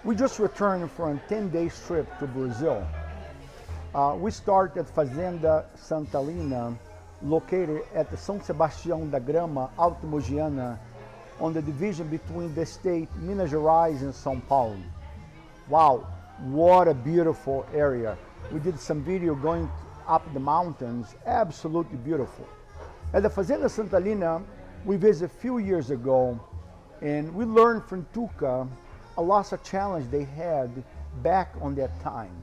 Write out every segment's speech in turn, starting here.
We just returned from a 10-day trip to Brazil. We start at Fazenda Santa Lina, located at the São Sebastião da Grama, Alto Mogiana, on the division between the state Minas Gerais and São Paulo. Wow, what a beautiful area. We did some video going up the mountains, absolutely beautiful. At the Fazenda Santa Lina, we visited a few years ago, and we learned from Tuca a lot of challenge they had back on that time.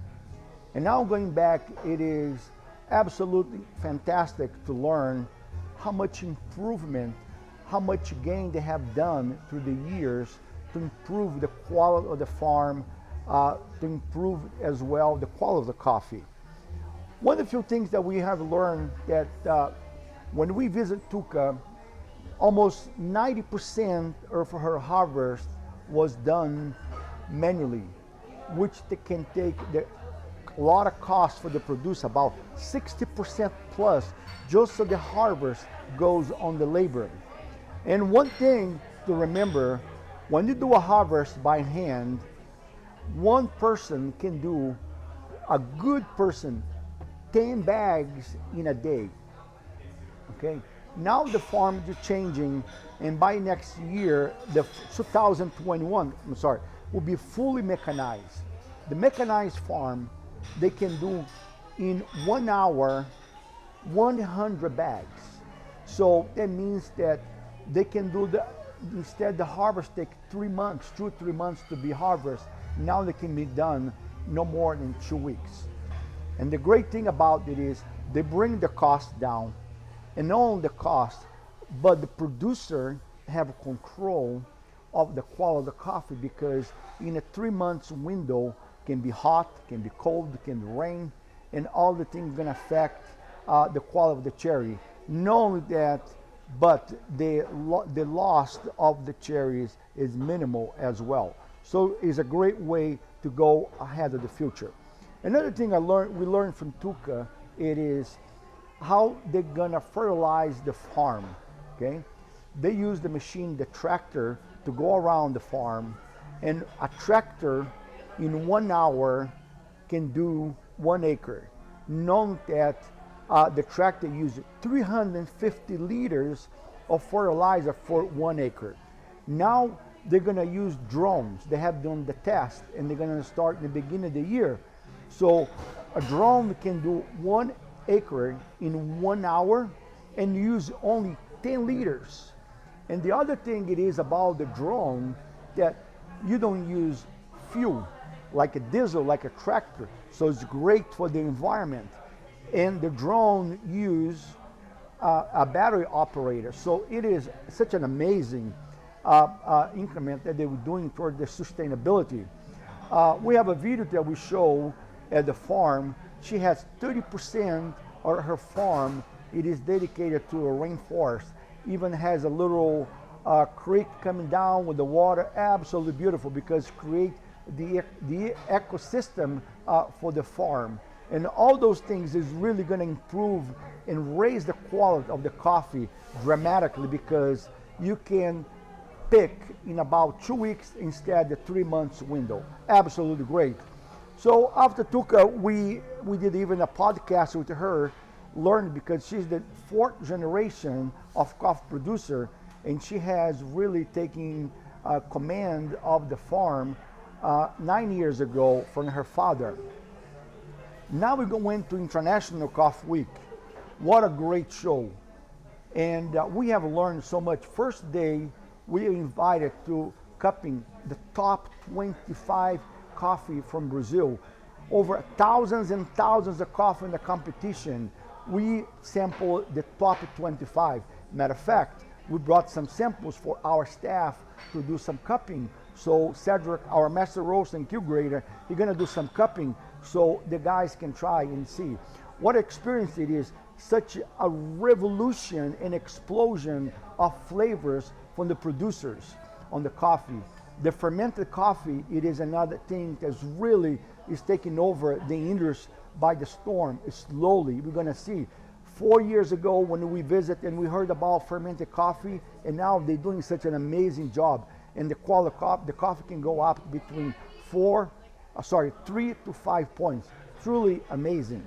And now going back, it is absolutely fantastic to learn how much improvement, how much gain they have done through the years to improve the quality of the farm, to improve as well the quality of the coffee. One of the few things that we have learned that when we visit Tuca, almost 90% of her harvest was done manually, which they can take a lot of cost for the producer, about 60% plus, just so the harvest goes on the labor. And one thing to remember, when you do a harvest by hand, one person can do, a good person, 10 bags in a day. Okay? Now the farm is changing, and by next year, the 2021, will be fully mechanized. The mechanized farm, they can do in 1 hour 100 bags. So that means that they can do instead the harvest take 3 months, 2 or 3 months to be harvested. Now they can be done no more than 2 weeks. And the great thing about it is they bring the cost down, and not only the cost, but the producer have control of the quality of the coffee, because in a 3 months window, can be hot, can be cold, can rain, and all the things gonna affect the quality of the cherry. Not only that, but the loss of the cherries is minimal as well. So it's a great way to go ahead of the future. Another thing we learned from Tuca, it is how they're gonna fertilize the farm, okay? They use the machine, the tractor, to go around the farm, and a tractor in 1 hour can do 1 acre. Knowing that the tractor uses 350 liters of fertilizer for 1 acre. Now they're gonna use drones. They have done the test, and they're gonna start in the beginning of the year. So a drone can do 1 acre in 1 hour and use only 10 liters. And the other thing it is about the drone, that you don't use fuel like a diesel, like a tractor. So it's great for the environment. And the drone use a battery operator. So it is such an amazing increment that they were doing toward the sustainability. We have a video that we show at the farm. She has 30% of her farm, it is dedicated to a rainforest. Even has a little creek coming down with the water, absolutely beautiful, because create the ecosystem for the farm. And all those things is really going to improve and raise the quality of the coffee dramatically, because you can pick in about 2 weeks instead of 3 months window. Absolutely great. So after Tuca, we did even a podcast with her, learned, because she's the 4th generation of coffee producer, and she has really taken command of the farm 9 years ago from her father. Now we go into International Coffee Week. What a great show. And we have learned so much. First day, we were invited to cupping the top 25 coffee from Brazil. Over thousands and thousands of coffee in the competition. We sampled the top 25. Matter of fact, we brought some samples for our staff to do some cupping. So Cedric, our master roaster and Q grader, he's gonna do some cupping so the guys can try and see. What experience it is, such a revolution and explosion of flavors from the producers on the coffee. The fermented coffee, it is another thing that's really is taking over the industry by the storm. Slowly, we're gonna see. 4 years ago when we visit and we heard about fermented coffee, and now they're doing such an amazing job. And the quality of the coffee can go up between 3 to 5 points. Truly amazing.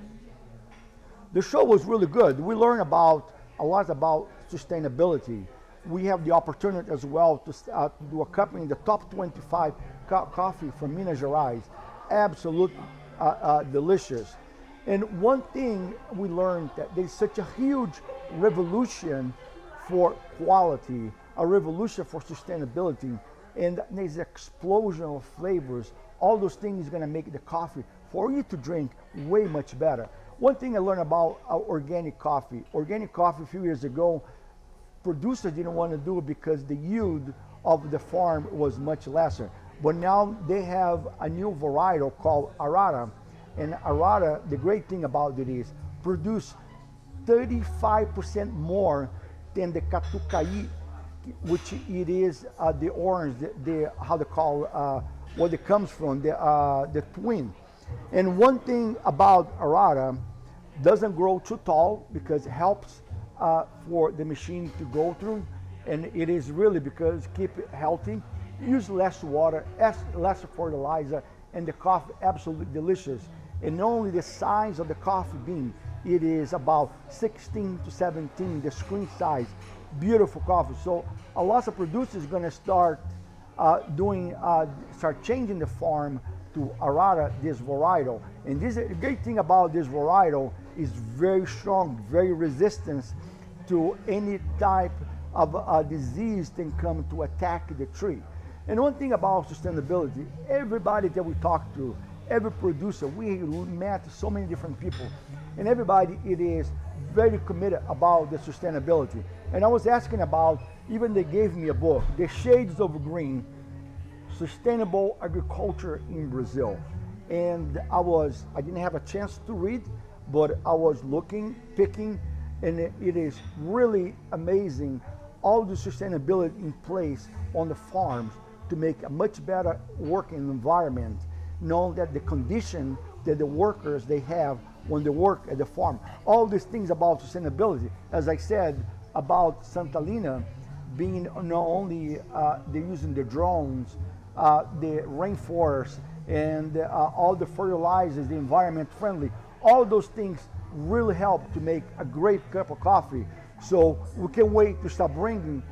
The show was really good. We learned a lot about sustainability. We have the opportunity as well to do a cupping in the top 25 coffee from Minas Gerais. Absolutely delicious. And one thing we learned that there's such a huge revolution for quality, a revolution for sustainability, and there's an explosion of flavors. All those things are going to make the coffee for you to drink way much better. One thing I learned about organic coffee. Organic coffee a few years ago, producers didn't want to do it because the yield of the farm was much lesser. But now they have a new varietal called ACRE. And ACRE, the great thing about it is, produce 35% more than the Catucaí, which it is the orange, how they call, what it comes from, the twin. And one thing about ACRE, doesn't grow too tall because it helps for the machine to go through, and it is really because keep it healthy, use less water, less fertilizer, and the coffee absolutely delicious. And not only the size of the coffee bean, it is about 16 to 17, the screen size, beautiful coffee. So a lot of producers are going to start start changing the farm to ACRE, this varietal. And this the great thing about this varietal is very strong, very resistant to any type of disease that can come to attack the tree. And one thing about sustainability, everybody that we talk to, every producer, we met so many different people, and everybody it is very committed about the sustainability. And I was asking about, even they gave me a book, The Shades of Green, Sustainable Agriculture in Brazil. And I didn't have a chance to read, but I was looking, picking, and it is really amazing all the sustainability in place on the farms to make a much better working environment, knowing that the condition that the workers they have when they work at the farm, all these things about sustainability, as I said about Santa Lina, being not only they're using the drones, the rainforest, and all the fertilizers, the environment friendly, all those things really help to make a great cup of coffee. So we can't wait to start bringing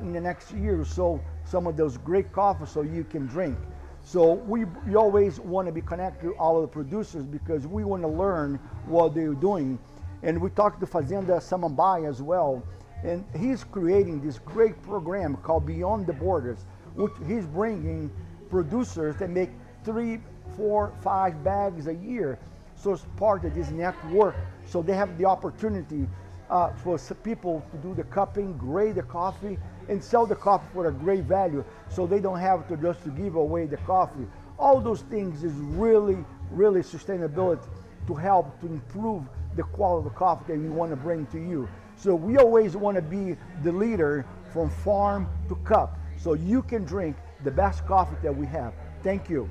in the next year or so some of those great coffee so you can drink. So we always want to be connected to all the producers because we want to learn what they're doing. And we talked to Fazenda Samambaia as well, and he's creating this great program called Beyond the Borders, which he's bringing producers that make 3, 4, 5 bags a year. So it's part of this network. So they have the opportunity for people to do the cupping, grade the coffee, and sell the coffee for a great value. So they don't have to just to give away the coffee. All those things is really, really sustainability to help to improve the quality of the coffee that we want to bring to you. So we always want to be the leader from farm to cup, so you can drink the best coffee that we have. Thank you.